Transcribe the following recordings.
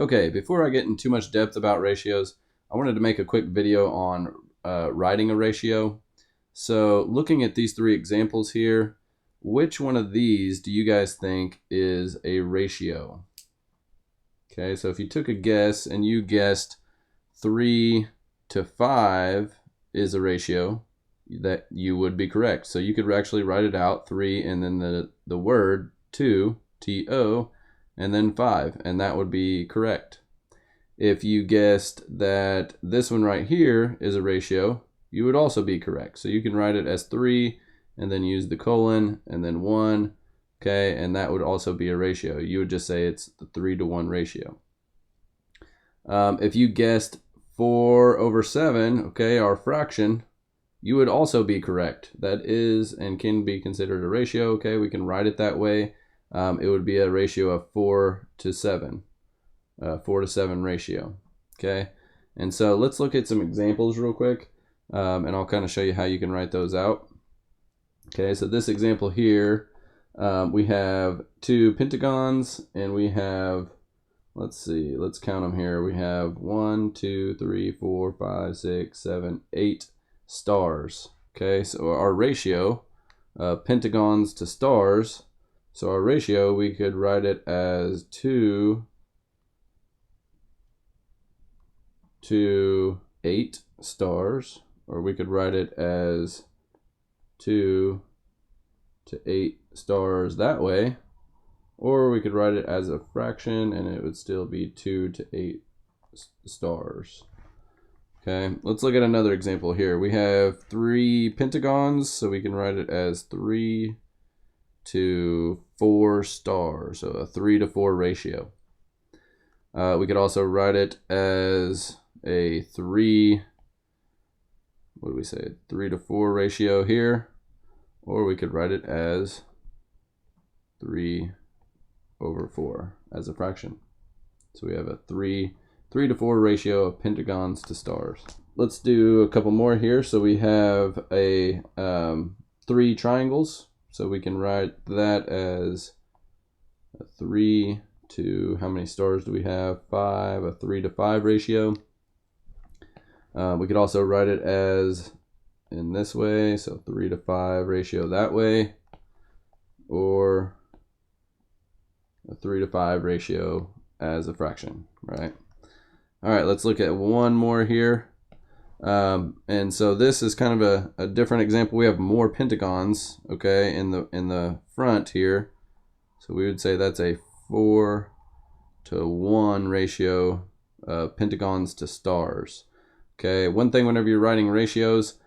Okay, before I get in too much depth about ratios, I wanted to make a quick video on writing a ratio. So looking at these three examples here, which one of these do you guys think is a ratio? Okay, so if you took a guess and you guessed 3 to 5 is a ratio, that you would be correct. So you could actually write it out, 3 and then the word 2, T-O, and then 5, and that would be correct. If you guessed that this one right here is a ratio, you would also be correct. So you can write it as 3 and then use the colon and then 1, okay, and that would also be a ratio. You would just say it's the 3 to 1 ratio. If you guessed 4/7, okay, our fraction, you would also be correct. That is and can be considered a ratio, okay, we can write it that way. It would be a ratio of 4 to 7. 4 to 7 ratio. Okay, and so let's look at some examples real quick, and I'll kind of show you how you can write those out. Okay, so this example here, we have 2 pentagons, and we have, let's count them here. We have 1, 2, 3, 4, 5, 6, 7, 8 stars. Okay, so our ratio, pentagons to stars, so our ratio, we could write it as 2 to 8 stars, or we could write it as 2 to 8 stars that way, or we could write it as a fraction and it would still be 2 to 8 stars. Okay, let's look at another example here. We have 3 pentagons, so we can write it as 3 to 4 stars, so a 3 to 4 ratio. We could also write it as a 3 to 4 ratio here, or we could write it as 3/4 as a fraction. So we have a 3 to 4 ratio of pentagons to stars. Let's do a couple more here. So we have a 3 triangles, so we can write that as a 3 to, how many stars do we have? 5, a 3 to 5 ratio. We could also write it as in this way, so 3 to 5 ratio that way, or a 3 to 5 ratio as a fraction, right? All right, let's look at one more here. And so this is kind of a different example. We have more pentagons, okay, in the front here. So we would say that's a 4 to 1 ratio of pentagons to stars. Okay, one thing whenever you're writing ratios,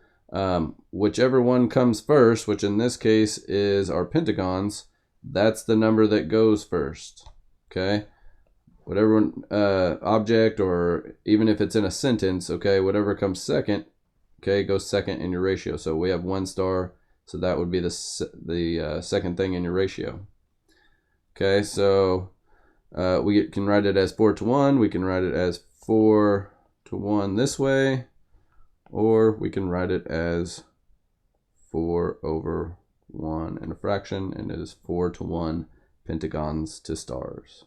whichever one comes first, which in this case is our pentagons, that's the number that goes first. Okay, whatever object, or even if it's in a sentence, okay, whatever comes second, okay, goes second in your ratio. So we have 1 star, so that would be the second thing in your ratio. Okay, so we can write it as 4 to 1. We can write it as 4 to 1 this way, or we can write it as 4/1 in a fraction, and it is 4 to 1 pentagons to stars.